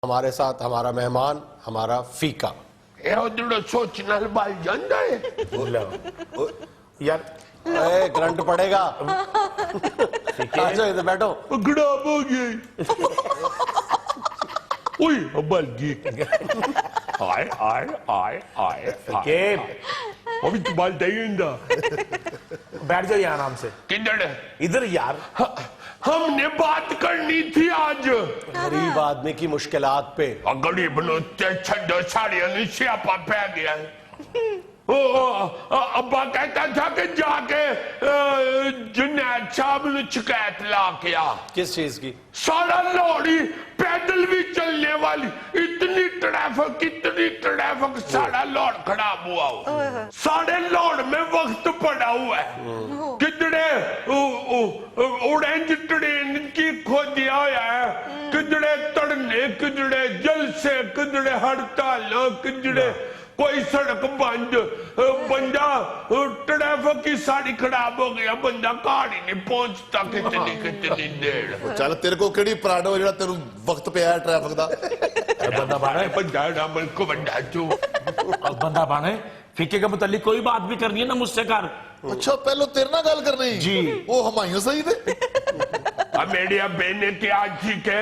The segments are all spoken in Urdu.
ہمارے ساتھ ہمارا مہمان ہمارا فیکا سوچنا بال جاندہ ہے یار کرنٹ پڑے گا آجو ادھر بیٹھو گڑاب ہو گئی اوئی بال گئی آئے آئے آئے آئے فکیب ابھی تو بال دائیں دا بیٹھ جاؤ یہاں آرام سے کدھر ہے ادھر یار ہم نے بات کرنی تھی آج غریب آدمی کی مشکلات پہ غریب نوتے چھڑو ساڑی انہیں سیاپا پہ گیا ہے ابا کہتا تھا کہ جا کے جنید صاحب نے شکایت لا کیا کس چیز کی سارا لوڑی پیدل بھی چلنے والی اتنی ٹریفک سارا لوڑ خراب ہوا ہوا سارے لوڑ میں وقت پڑا ہوا ہے کتنے اورنج ٹرین کی کھو دیا ہوا ہے کتنے تڑنے کتنے جلسے کتنے ہڑتالوں کتنے کوئی سڑک بند بندہ ٹریفک کی ساڑی خراب ہو گیا بندہ کاڑی نہیں پہنچتا کتنی دیر چل تیرے کو کیڑی پراڈو جڑا تیرے وقت پہ آیا ٹریفک دا بندہ بانے بندہ ڈامل کو بندہ جو بندہ بانے فیکے کے متعلق کوئی بات بھی کرنی ہے نا مجھ سے کر اچھا پہلو تیرے نہ گال کرنی جی وہ ہمائیوں صحیح دے میری ابے نے کیا تھی کہ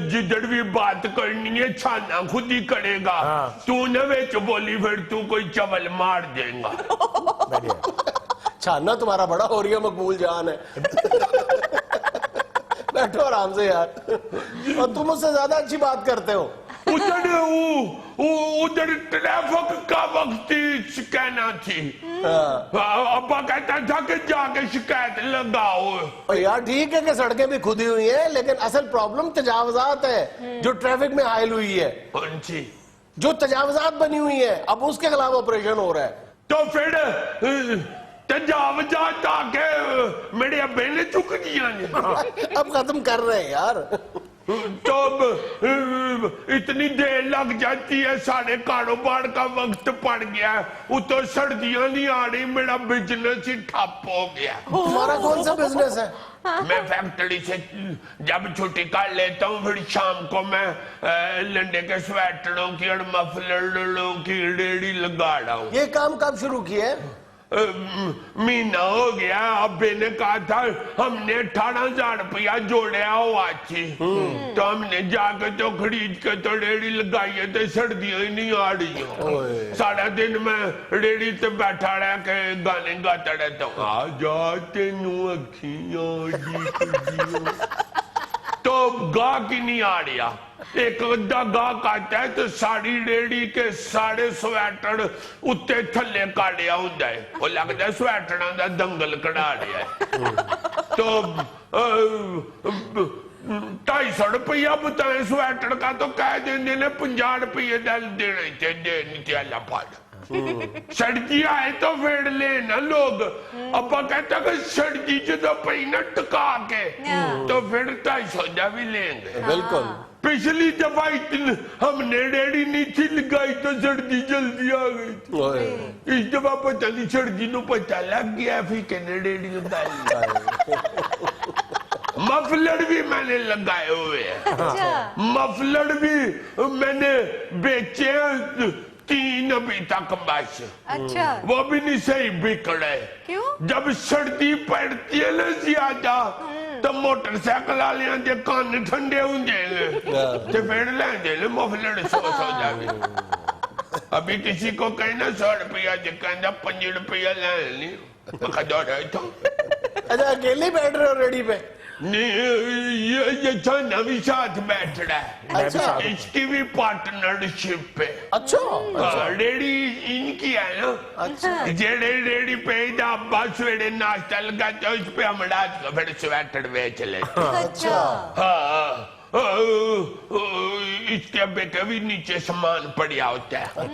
جدڑ بھی بات کرنی ہے چھانا خود ہی کرے گا تو نہ ویچ بولی پھر تو کوئی چول مار دیں گا چھانا تمہارا بڑا ہو رہی ہے مقبول جان ہے بیٹھو آرام سے یار اور تم اس سے زیادہ اچھی بات کرتے ہو ادھر ٹریفک کا وقت کہنا تھی ابا کہتا تھا کہ جا کے شکایت لگاؤ یار ٹھیک ہے کہ سڑکیں بھی کھدی ہوئی ہیں لیکن اصل پرابلم تجاوزات ہے جو ٹریفک میں حائل ہوئی ہے جو تجاوزات بنی ہوئی ہے اب اس کے خلاف آپریشن ہو رہا ہے تو پھر تجاوزات آکے میرے ابے نے چک دیا اب ختم کر رہے ہیں یار تو اتنی دیر لگ جاتی ہے سارے کاروبار کا وقت پڑ گیا وہ تو سردیاں نہیں آ رہی میرا بزنس ہی ٹھپ ہو گیا تمہارا کون سا بزنس ہے میں فیکٹری سے جب چھٹی کر لیتا ہوں پھر شام کو میں لنڈے کے سویٹروں کی اور مفلروں کی ریڑی لگا رہا ہوں یہ کام کب شروع کیا ہے مہینہ ہو گیا ابے نے کہا تھا ہم نے 18,000 روپیہ جوڑیا ہوا تھی تو ہم نے جا کے تو خرید کے تو ریڑی لگائی ہے تو سردیاں ہی نہیں آ رہی ہوں سارا دن میں ریڑی تے بیٹھا رہا کہ گانے گاتا رہتا ہوں آ جاتے نو اکھیاں جی تو گا کی نہیں آ رہا ایک ادھا گا کہتا ہے تو ساری ریڑی کے سارے سویٹر اتے تھلے کاڑیا ہوں جائے وہ لگتا ہے سویٹروں دا دنگل کڑا رہا ہے تو 250 روپیہ بتائیں سویٹر کا تو کہہ دینے نے 50 روپیہ دل دینے تھے دینی تھے اللہ پاڑ سڑکی آئے تو پھر لینا لوگ ابا کہتا کہ سڑکی جو تو پہینا ٹکا کے تو پھر 250 بھی لیں گے بالکل پچھلی دفعہ ہم نے ریڑی نہیں تھی لگائی تو سردی جلدی آ گئی تھی اس دفعہ پتہ نہیں سردی نو پتہ لگ گیا پھر کہنے ریڑی لگائی مفلر بھی میں نے لگائے ہوئے ہیں مفلر بھی میں نے بیچے 3 ابھی تک بس وہ بھی نہیں صحیح بک رہے جب سردی پڑتی ہے نا زیادہ تو موٹر سیکل آلیاں دے کان ٹھنڈے ہوں جائیں گے تو پھر لیں دے لیں مفلر سو جاوے ابھی کسی کو کہنا 100 روپیہ جو کہنا 5 روپیہ لیں نہیں خدا رہے تو اچھا اکیلے بیٹھ رہے ہو ریڈی پہ یہ چھانا بھی ساتھ بیٹھ رہا ہے اس کی بھی پارٹنرشپ پہ اچھا ریڈی ان کی ہے نا جیڑے ریڈی پہ دا ابا سویڑے ناشتہ لگا تو اس پہ ہم رات کو پھر سویٹر بیچ لیتے اس کے ابے کے بھی نیچے سامان پڑیا ہوتا ہے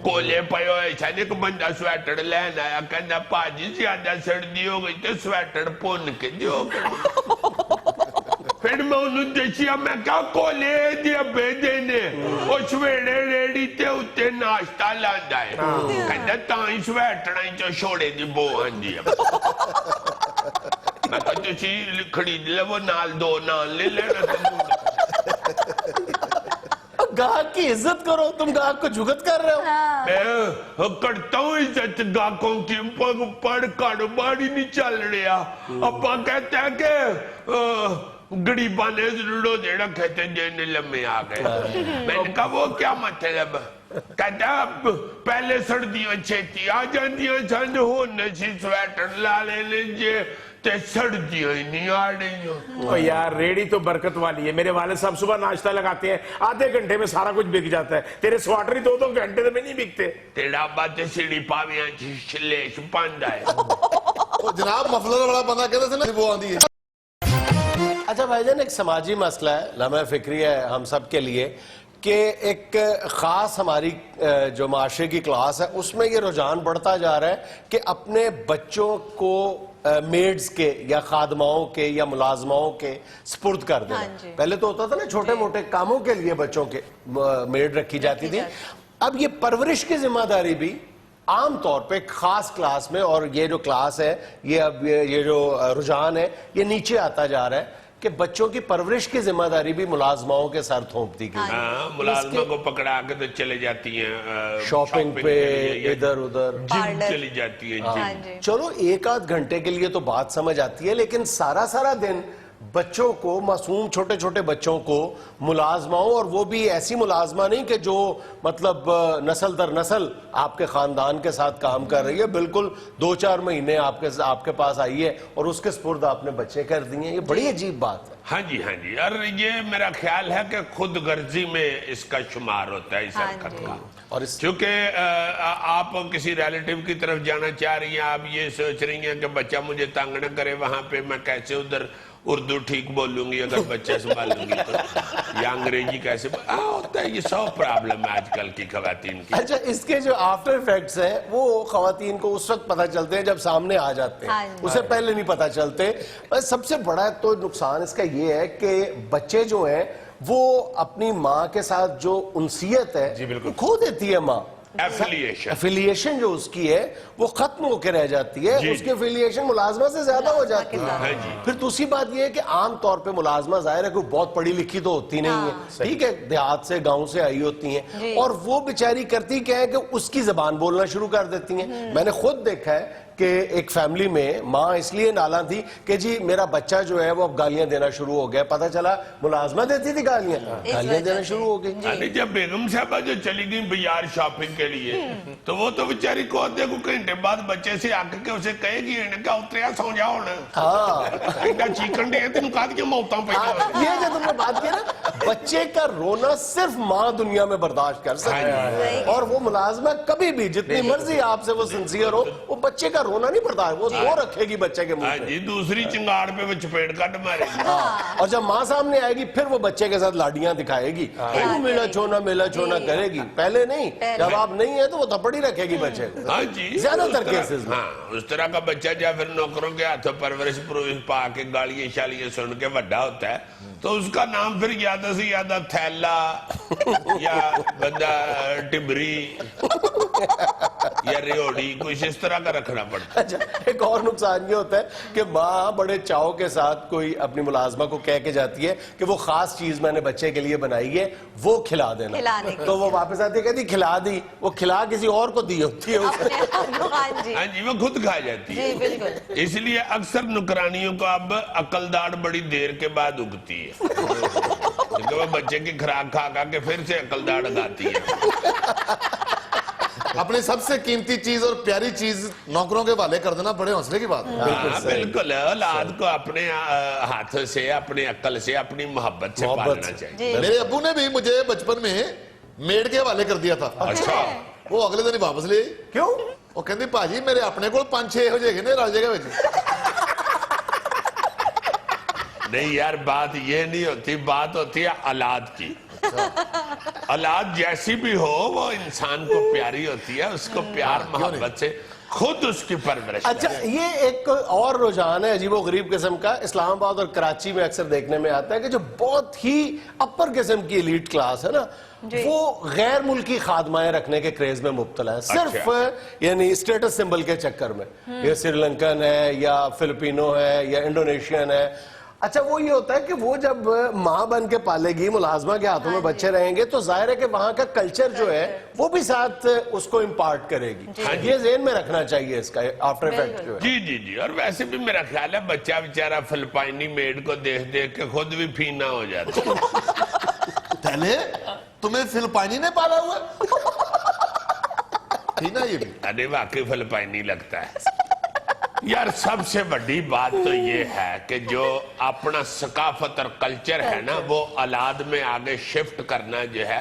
کولے پہو ایسا نہیں کہ بندہ سویٹر لین آیا کہنا پاجی زیادہ سردی ہو گئی تو سویٹر پون کے دیو پھر میں انہوں دیکھیا میں کہا کولے دی ابے دینے وہ سویڑے ریڈی تے ہوتے ناشتہ لاندا ہے کہنا تائیں سویٹر آئیں جو شوڑے دی بو آنجی میں کہا تسی خرید لے وہ نال 2 نال لے لینا گاہک کی عزت کرو, تم گاہک کو جھگت کر رہے ہو. میں کرتا ہوں عزت گاہکوں کی, پر کاروبار ہی نہیں چل رہا. ابا کہتا ہے کہ غریباں نے ضرورو دے رکھے تھے جینے لمحے آ گئے. میں نے کہا وہ کیا مطلب؟ کہتا اب پہلے سردیاں چھیتی آ جاندیاں سن, ہونے سی سویٹر لا لینے جے تے سردیاں ہی نہیں آ رہی ہوں. یار ریڑی تو برکت والی ہے. میرے والد صاحب صبح ناشتہ لگاتے ہیں, آدھے گھنٹے میں سارا کچھ بک جاتا ہے. تیرے سواٹر ہی 2 گھنٹے میں نہیں بکتے. تیرا بات سیڑھی پاویاں چی شلیش پاندہ ہے. جناب مفلر والا بندہ کہتے تھے نا وہ آندھی ہے. اچھا بھائی جان, ایک سماجی مسئلہ ہے, لمحہ فکری ہے ہم سب کے لیے, کہ ایک خاص ہماری جو معاشرے کی کلاس ہے اس میں یہ رجحان بڑھتا جا رہا ہے کہ اپنے بچوں کو میڈز کے یا خادماؤں کے یا ملازماؤں کے سپرد کر دینا. پہلے تو ہوتا تھا نا چھوٹے موٹے کاموں کے لیے بچوں کے میڈ رکھی جاتی تھی. اب یہ پرورش کی ذمہ داری بھی عام طور پہ ایک خاص کلاس میں, اور یہ جو کلاس ہے یہ اب یہ جو رجحان ہے یہ نیچے آتا جا رہا ہے کہ بچوں کی پرورش کی ذمہ داری بھی ملازماؤں کے سر تھوپ دی گئی. ملازمہ کو پکڑا کے تو چلے جاتی ہیں شاپنگ پہ ادھر ادھر, جم چلی جاتی ہیں. چلو 1-8 گھنٹے کے لیے تو بات سمجھ آتی ہے, لیکن سارا دن بچوں کو, معصوم چھوٹے چھوٹے بچوں کو ملازماؤں, اور وہ بھی ایسی ملازمہ نہیں کہ جو مطلب نسل در نسل آپ کے خاندان کے ساتھ کام کر رہی ہے, بالکل 2-4 مہینے آپ کے پاس آئی ہے اور اس کے سپرد آپ نے بچے کر دیے. یہ بڑی عجیب بات ہے. ہاں جی, اور یہ میرا خیال ہے کہ خود غرضی میں اس کا شمار ہوتا ہے اس حرکت کا. اور چونکہ آپ کسی ریلیٹیو کی طرف جانا چاہ رہی ہیں, آپ یہ سوچ رہی ہیں کہ بچہ مجھے تنگ نہ کرے, وہاں پہ میں کیسے ادھر اردو ٹھیک بولوں گی اگر بچہ سنبھالوں گی تو, یا انگریزی کیسے ہوتا ہے. یہ 100 پرابلم ہے آج کل کی خواتین کی. اچھا, اس کے جو آفٹر ایفیکٹس ہیں وہ خواتین کو اس وقت پتہ چلتے ہیں جب سامنے آ جاتے ہیں, اسے پہلے نہیں پتہ چلتے. سب سے بڑا تو نقصان اس کا یہ ہے کہ بچے جو ہیں وہ اپنی ماں کے ساتھ جو انسیت ہے کھو دیتی ہے ماں. ایفیلیشن جو اس کی ہے وہ ختم ہو کے رہ جاتی ہے, اس کی ایفیلیشن ملازمہ سے زیادہ ہو جاتی ہے. پھر دوسری بات یہ ہے کہ عام طور پہ ملازمہ ظاہر ہے کہ بہت پڑھی لکھی تو ہوتی نہیں ہے, ٹھیک ہے, دیہات سے گاؤں سے آئی ہوتی ہیں, اور وہ بیچاری کرتی کیا ہے کہ اس کی زبان بولنا شروع کر دیتی ہیں. میں نے خود دیکھا ہے کہ ایک فیملی میں ماں اس لیے نالاں تھی کہ جی میرا بچہ جو ہے وہ اب گالیاں دینا شروع ہو گیا. پتہ چلا ملازمہ دیتی تھی گالیاں دینا شروع ہو گئی. جب بیگم صاحبہ جو چلی گئی بازار شاپنگ کے لیے, تو وہ تو بیچاری کو آدھے کو گھنٹے بعد بچے سے آ کے اسے کہے گی انہیں کہا اتریا سو جاؤ نا چیکن دے تم کہا دیا موتاں پہ. یہ جو تم نے بات کی نا, بچے کا رونا صرف ماں دنیا میں برداشت کر سکتی ہے, اور وہ ملازمہ کبھی بھی جتنی مرضی آپ سے وہ سنسیئر ہو, وہ بچے کا رونا نہیں پڑتا ہے, وہ رو رکھے گی بچے کے منہ پہ. دوسری چنگاڑ پہ وہ چپیٹ کٹ مارے گی, اور جب ماں سامنے آئے گی پھر وہ بچے کے ساتھ لاڈیاں دکھائے گی, میلا چھونا کرے گی. پہلے نہیں, جب آپ نہیں ہے تو وہ تھپڑی رکھے گی بچے کو. ہاں جی, زیادہ تر کیسز میں اس طرح کا بچہ جب پھر نوکروں کے ہاتھوں پرورش پا کے گالیاں شالیاں سن کے بڑا ہوتا ہے, تو اس کا نام پھر زیادہ سے زیادہ تھیلا یا بندہ ٹبری یا ریوڑی کچھ اس طرح کا رکھنا پڑتا ہے. اچھا, ایک اور نقصان یہ ہوتا ہے کہ ماں بڑے چاؤ کے ساتھ کوئی اپنی ملازمہ کو کہہ کے جاتی ہے کہ وہ خاص چیز میں نے بچے کے لیے بنائی ہے وہ کھلا دینا, تو وہ واپس آتی ہے کہتی کھلا دی, وہ کھلا کسی اور کو دی ہوتی ہے. ہاں جی, وہ خود کھا جاتی ہے. اس لیے اکثر نکرانیوں کو اب عقل داڑھ بڑی دیر کے بعد اگتی ہے, کیونکہ وہ بچے کی خوراک کھا کے پھر سے عقل داڑھ اگاتی ہے. اپنی سب سے قیمتی چیز اور پیاری چیز نوکروں کے حوالے کر دینا بڑے حوصلے کی بات ہے. بالکل, اولاد کو اپنے ہاتھ سے, اپنی عقل سے, اپنی محبت سے پالنا چاہیے. میرے ابو نے بھی مجھے بچپن میں میڈ کے حوالے کر دیا تھا. اچھا, وہ اگلے دن ہی واپس لے. کیوں؟ وہ کہندی پاجی میرے اپنے کو 5-6 ہو جائے گے نا رل جائے گا بچے. نہیں یار, بات یہ نہیں ہوتی, بات ہوتی ہے اولاد کی. اولاد جیسی بھی ہو وہ انسان کو پیاری ہوتی ہے, اس کو پیار محبت سے خود اس کی پرورش. اچھا, یہ ایک اور رجحان ہے عجیب و غریب قسم کا, اسلام آباد اور کراچی میں اکثر دیکھنے میں آتا ہے کہ جو بہت ہی اپر قسم کی ایلیٹ کلاس ہے نا, وہ غیر ملکی خادمائیں رکھنے کے کریز میں مبتلا ہے, صرف یعنی اسٹیٹس سمبل کے چکر میں. یہ سری لنکن ہے یا فلپینو ہے یا انڈونیشین ہے. اچھا وہ یہ ہوتا ہے کہ وہ جب ماں بن کے پالے گی, ملازمہ کے ہاتھوں میں بچے رہیں گے, تو ظاہر ہے کہ وہاں کا کلچر جو ہے وہ بھی ساتھ اس کو امپارٹ کرے گی. یہ ذہن میں رکھنا چاہیے اس کا آفٹر افیکٹ جو ہے. جی جی جی. اور ویسے بھی میرا خیال ہے بچہ بیچارہ فلپائنی میڈ کو دیکھ دیکھ کے خود بھی پھینا ہو جاتا ہے. پہلے تمہیں فلپائنی نے پالا ہوا تھی نا یہ بھی؟ ارے واقعی فلپائنی لگتا ہے یار. سب سے بڑی بات تو یہ ہے کہ جو اپنا ثقافت اور کلچر ہے نا, وہ اولاد میں آگے شفٹ کرنا جو ہے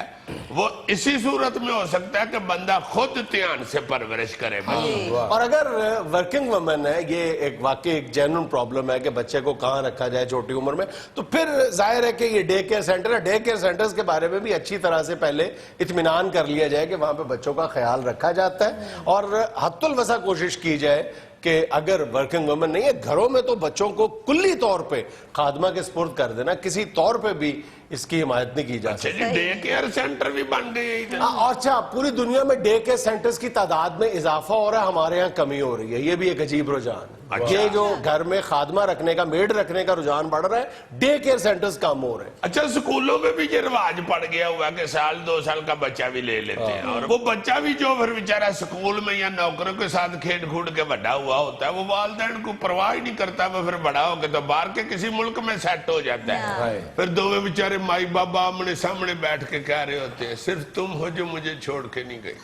وہ اسی صورت میں ہو سکتا ہے کہ بندہ خود دھیان سے پرورش کرے. اور اگر ورکنگ وومن ہے, یہ ایک واقعی ایک جینوئن پرابلم ہے کہ بچے کو کہاں رکھا جائے چھوٹی عمر میں, تو پھر ظاہر ہے کہ یہ ڈے کیئر سینٹر ہے. ڈے کیئر سینٹرز کے بارے میں بھی اچھی طرح سے پہلے اطمینان کر لیا جائے کہ وہاں پہ بچوں کا خیال رکھا جاتا ہے, اور حد الوسع کوشش کی جائے کہ اگر ورکنگ وومن نہیں ہے گھروں میں, تو بچوں کو کلی طور پہ خادمہ کے سپرد کر دینا. کسی طور پہ بھی اس کی حمایت نہیں کی جا سکتی. ڈے کیئر سینٹر بھی بن گئے ہیں. اچھا, پوری دنیا میں ڈے کیئر سینٹرز کی تعداد میں اضافہ ہو رہا ہے, ہمارے ہاں کمی ہو رہی ہے. یہ بھی ایک عجیب رجحان ہے. یہ جو گھر میں خادمہ رکھنے کا, میڈ رکھنے کا رجحان بڑھ رہا ہے, ڈے کیئر سینٹرز کم ہو رہے ہیں. اچھا, سکولوں میں بھی یہ رواج پڑ گیا ہوا کہ سال 2 سال کا بچہ بھی لے لیتے ہیں, اور وہ بچہ بھی جو پھر بیچارہ سکول میں یا نوکروں کے ساتھ کھیل کھود کے بڑا ہوا ہوتا ہے, وہ والدین کو پرواہ ہی نہیں کرتا. وہ پھر بڑا ہو کے تو باہر کے کسی ملک میں سیٹ ہو جاتا ہے. پھر دونوں بیچارے مائی بابا آمنے سامنے بیٹھ کے کہہ رہے ہوتے ہیں, صرف تم ہو جو مجھے چھوڑ کے نہیں گئی.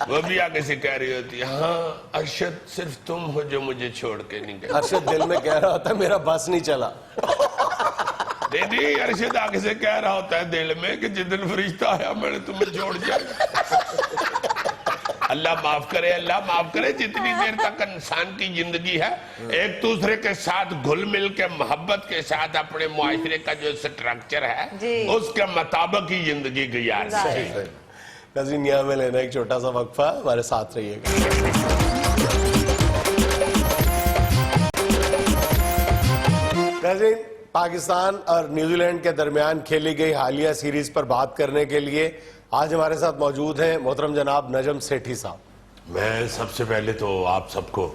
وہ بھی آگے سے کہہ رہی ہوتی ہے, ہاں ارشد صرف تم ہو جو مجھے چھوڑ کے نہیں گئی. ارشد دل میں کہہ رہا ہوتا ہے میرا بس نہیں چلا. نہیں, ارشد آگے سے کہہ رہا ہوتا ہے دل میں کہ جس دن فرشتہ آیا میں نے تمہیں چھوڑ دیا. اللہ معاف کرے, اللہ معاف کرے. جتنی دیر تک انسان کی زندگی ہے ایک دوسرے کے ساتھ گھل مل کے محبت کے ساتھ اپنے معاشرے کا جو سٹرکچر ہے اس کے مطابق ہی زندگی گزارنا ہے. ناظرین, یہاں میں لینا ایک چھوٹا سا وقفہ, ہمارے ساتھ رہیے گا. ناظرین, پاکستان اور نیوزی لینڈ کے درمیان کھیلی گئی حالیہ سیریز پر بات کرنے کے لیے آج ہمارے ساتھ موجود ہیں محترم جناب نجم سیٹھی صاحب. میں سب سے پہلے تو آپ سب کو,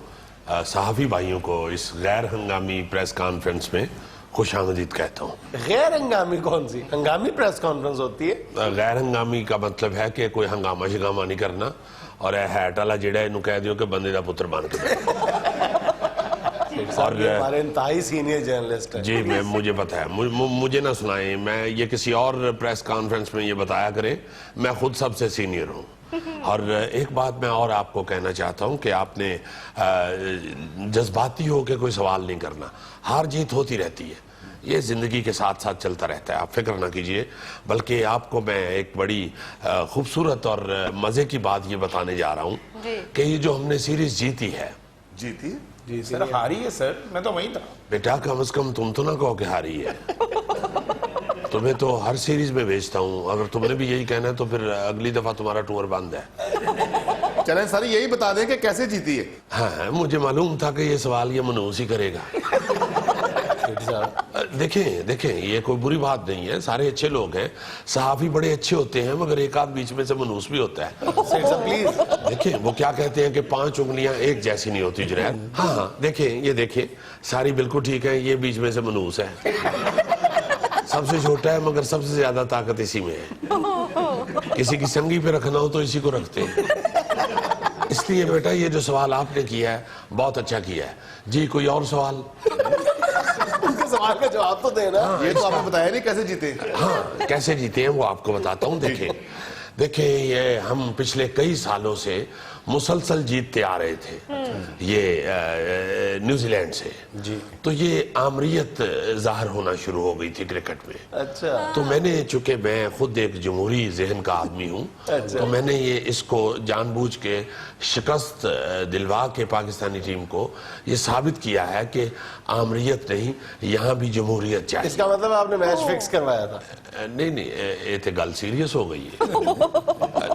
صحافی بھائیوں کو, اس غیر ہنگامی پریس کانفرنس میں خوش آمدید کہتا ہوں. غیر ہنگامی کون سی ہنگامی پریس کانفرنس ہوتی ہے؟ غیر ہنگامی کا مطلب ہے کہ کوئی ہنگامہ شگامہ نہیں کرنا, اور اے ہیٹ والا جڑا انہوں کہہ دیو کہ بندے دا پتر بن کے اور ہمارے انتہائی سینئر جرنلسٹ ہیں. جی مجھے پتا ہے, مجھے نہ سنائیں, میں یہ کسی اور پریس کانفرنس میں یہ بتایا کریں, میں خود سب سے سینئر ہوں. اور ایک بات میں اور آپ کو کہنا چاہتا ہوں کہ آپ نے جذباتی ہو کے کوئی سوال نہیں کرنا. ہار جیت ہوتی رہتی ہے, یہ زندگی کے ساتھ ساتھ چلتا رہتا ہے, آپ فکر نہ کیجئے. بلکہ آپ کو میں ایک بڑی خوبصورت اور مزے کی بات یہ بتانے جا رہا ہوں کہ یہ جو ہم نے سیریز جیتی ہے. جیتی جی سر, ہاری ہے سر, میں تو وہیں تھا. بیٹا کم از کم تم تو نہ کہو کہ ہاری ہے. تمہیں تو ہر سیریز میں بھیجتا ہوں, اگر تم نے بھی یہی کہنا ہے تو پھر اگلی دفعہ تمہارا ٹور بند ہے. چلیں ساری یہی بتا دیں کہ کیسے جیتی ہے. ہاں, مجھے معلوم تھا کہ یہ سوال یہ منوس ہی کرے گا. دیکھیں یہ کوئی بری بات نہیں ہے, سارے اچھے لوگ ہیں, صحافی بڑے اچھے ہوتے ہیں, مگر ایک آدھ بیچ میں سے منوس بھی ہوتا ہے. دیکھیں وہ کیا کہتے ہیں کہ 5 انگلیاں ایک جیسی نہیں ہوتی جنید. ہاں دیکھیں, یہ دیکھیں ساری بالکل ٹھیک ہے, یہ بیچ میں سے منوس ہے. سب سے چھوٹا ہے مگر سب سے زیادہ طاقت اسی میں ہے. کسی کی سنگی پہ رکھنا ہو تو اسی کو رکھتے ہیں. اس لیے بیٹا یہ جو سوال آپ نے کیا ہے بہت اچھا کیا ہے. جی کوئی اور سوال؟ سوال کا جواب تو دینا. یہ تو آپ نے بتایا نہیں کیسے جیتے. ہاں کیسے جیتے ہیں وہ آپ کو بتاتا ہوں. دیکھیں یہ ہم پچھلے کئی سالوں سے مسلسل جیتتے آ رہے تھے یہ نیوزی لینڈ سے. تو یہ آمریت ظاہر ہونا شروع ہو گئی تھی کرکٹ میں. اچھا, تو میں نے, چونکہ میں خود ایک جمہوری ذہن کا آدمی ہوں, تو میں نے اس کو جان بوجھ کے شکست دلوا کے پاکستانی ٹیم کو یہ ثابت کیا ہے کہ آمریت نہیں, یہاں بھی جمہوریت چاہیے. اس کا مطلب آپ نے میچ فکس کروایا تھا؟ نہیں, یہ تو گل سیریس ہو گئی ہے.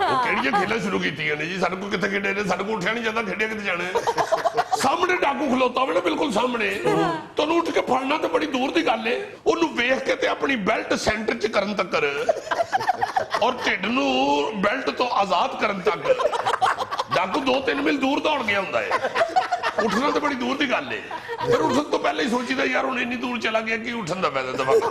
ਕਿਹੜੀਆਂ ਖੇਲਾਂ ਸ਼ੁਰੂ ਕੀਤੀਆਂ ਨੇ ਜੀ? ਸਾਡੇ ਕੋਲ ਕਿੱਥੇ ਖੇਡੇ ਨੇ? ਸਾਡੇ ਕੋਲ ਉੱਠਿਆ ਨਹੀਂ ਜਾਂਦਾ, ਖੇਡਿਆ ਕਿੱਥੇ ਜਾਣਾ? ਸਾਹਮਣੇ ਡਾਕੂ ਖਲੋਤਾ ਹੋਵੇ ਨਾ, ਬਿਲਕੁਲ ਸਾਹਮਣੇ, ਤੁਹਾਨੂੰ ਉੱਠ ਕੇ ਫੜਨਾ ਤਾਂ ਬੜੀ ਦੂਰ ਦੀ ਗੱਲ ਏ। ਉਹਨੂੰ ਵੇਖ ਕੇ ਤੇ ਆਪਣੀ ਬੈਲਟ ਸੈਂਟਰ 'ਚ ਕਰਨ ਤੱਕ ਔਰ ਢਿੱਡ ਨੂੰ ਬੈਲਟ ਤੋਂ ਆਜ਼ਾਦ ਕਰਨ ਤੱਕ ਡਾਕੂ 2-3 ਮੀਲ ਦੂਰ ਦੌੜ ਗਿਆ ਹੁੰਦਾ ਏ। ਉੱਠਣਾ ਤਾਂ ਬੜੀ ਦੂਰ ਦੀ ਗੱਲ ਏ। ਫਿਰ ਉੱਠਣ ਤੋਂ ਪਹਿਲਾਂ ਹੀ ਸੋਚੀਦਾ ਯਾਰ ਹੁਣ ਇੰਨੀ ਦੂਰ ਚਲਾ ਗਿਆ ਕਿ ਉੱਠਣ ਦਾ ਫਾਇਦਾ ਦਵਾ ਕਰੋ।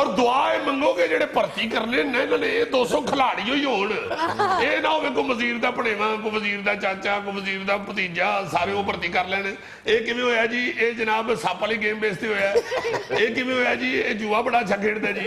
ਔਰ ਦੁਆ ਇਹ ਮੰਗੋਗੇ ਜਿਹੜੇ ਭਰਤੀ ਕਰਨੇ ਨੇ ਇਹਨਾਂ ਨੇ, ਇਹ 200 ਖਿਲਾੜੀ ਹੋਈ ਹੋਣ। ਇਹ ਨਾ ਹੋਵੇ ਕੋਈ ਵਜ਼ੀਰ ਦਾ ਭਣੇਵਾ, ਕੋਈ ਵਜ਼ੀਰ ਦਾ ਚਾਚਾ, ਕੋਈ ਵਜ਼ੀਰ ਦਾ ਭਤੀਜਾ, ਸਾਰੇ ਉਹ ਭਰਤੀ ਕਰ ਲੈਣ। ਇਹ ਕਿਵੇਂ ਹੋਇਆ ਜੀ? ਇਹ ਜਨਾਬ ਸੱਪ ਵਾਲੀ ਗੇਮ ਬੇਸ ਤੇ ਹੋਇਆ। ਇਹ ਕਿਵੇਂ ਹੋਇਆ ਜੀ? ਇਹ ਜੂਆ ਬੜਾ ਅੱਛਾ ਖੇਡਦਾ ਜੀ।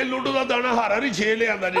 ਇਹ ਲੂਡੋ ਦਾ ਦਾਣਾ ਹਾਰਾ ਨਹੀਂ 6 ਲਿਆਂਦਾ ਜੀ।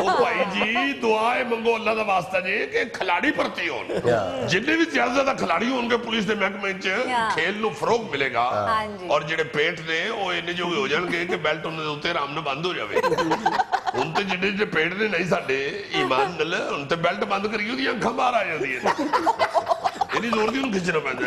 ਉਹ ਭਾਈ ਜੀ ਦੁਆ ਇਹ ਮੰਗੋ ਅੱਲਾ ਦਾ ਵਾਸਤਾ ਜੀ ਕਿ ਖਿਲਾੜੀ ਭਰਤੀ ਹੋਣ। ਜਿੰਨੇ ਵੀ ਜ਼ਿਆਦਾ ਖਿਲਾੜੀ ਹੋਣਗੇ ਪੁਲਿਸ ਦੇ ਮਹਿਕਮੇ 'ਚ, ਖੇਲ ਨੂੰ ਫਰੋਗ ਮਿਲੇਗਾ। ਔਰ ਜਿਹੜੇ ਪੇਟ ਨੇ ਉਹ ਇੰਨੇ ਜੋਗੇ ਹੋ ਜਾਣਗੇ ਕਿ ਬੈਲਟ ਉਹਨਾਂ ਦੇ ਉੱਤੇ ਆਰਾਮ ਨਾਲ ਬੰਦ ਹੋ ਜਾਵੇ। ਹੁਣ ਤੇ ਜਿਹੜੇ ਪੇਟ ਨੇ ਨਹੀਂ ਸਾਡੇ ਈਮਾਨ ਨਾਲ, ਹੁਣ ਤੇ ਬੈਲਟ ਬੰਦ ਕਰੀ ਉਹਦੀਆਂ ਅੱਖਾਂ ਬਾਹਰ ਆ ਜਾਂਦੀਆਂ ਨੇ। ਇੰਨੀ ਜ਼ੋਰ ਦੀ ਉਹਨੂੰ ਖਿੱਚਣਾ ਪੈਂਦਾ।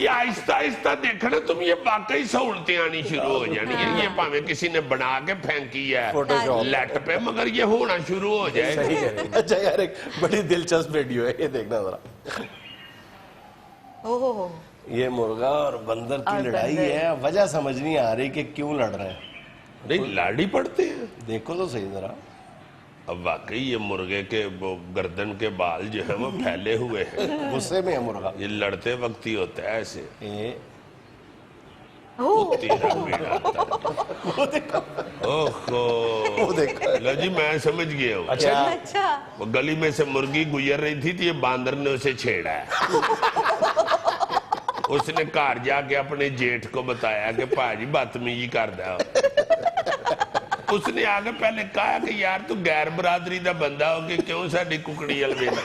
یہ آہستہ آہستہ دیکھا نا تم، یہ واقعی سہولتیں آنی شروع ہو جانی ہیں. یہ پاویں کسی نے بنا کے پھینکی ہے لیٹ پہ، مگر یہ ہونا شروع ہو جائے. صحیح کہہ رہے ہیں. اچھا یار ایک بڑی دلچسپ ویڈیو ہے، یہ دیکھنا ذرا. یہ مرغا اور بندر کی لڑائی ہے، وجہ سمجھ نہیں آ رہی کہ کیوں لڑ رہے ہیں. نہیں لاڑی پڑتے ہیں. دیکھو تو صحیح ذرا. اب واقعی یہ مرغے کے وہ گردن کے بال جو ہیں وہ پھیلے ہوئے ہیں. غصے میں ہے مرغا. یہ لڑتے وقت ہی ہوتا ہے ایسے. تیرا میرا وہ دیکھو. لو جی میں سمجھ گیا ہوں. اچھا وہ گلی میں سے مرغی گزر رہی تھی تو یہ باندر نے اسے چھیڑا ہے. اس نے گھر جا کے اپنے جیٹھ کو بتایا کہ پاجی بدتمیزی کردا ہے. اس نے آگے پہلے کہا کہ یار تو غیر برادری دا بندہ ہو کہ کیوں ساڈی ککڑی الویلا.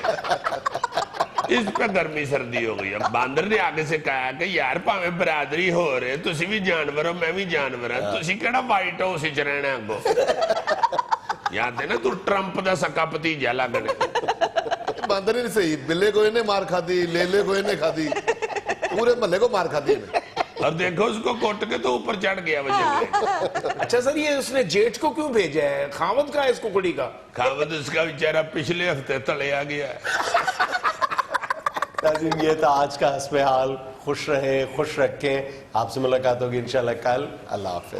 اس پہ گرمی سردی ہو گئی. اب باندر نے آگے سے کہا کہ یار پاویں برادری ہو رہے تسی بھی جانور ہو میں بھی جانور ہوں، تسی کیڑا وائٹ ہاؤس وچ رہنا اگوں. یاد ہے نا تو ٹرمپ دا سکا بھتیجا لگنے. باندر ہی نہیں صحیح، بلے کو انہیں مار کھا دی، لیلے کو انہیں کھا دی، پورے محلے کو مار کھا دی. اور دیکھو اس کو کوٹ کے تو اوپر چڑھ گیا وہ جنگلے. اچھا سر یہ اس نے جیٹھ کو کیوں بھیجا ہے؟ خاوند کا ہے اس ککڑی کا؟ خاوند اس کا بیچارہ پچھلے ہفتے تلے آ گیا ہے. ناظرین یہ تھا آج کا حسب حال. خوش رہیں، خوش رکھیں. آپ سے ملاقات ہوگی انشاءاللہ کل. اللہ حافظ.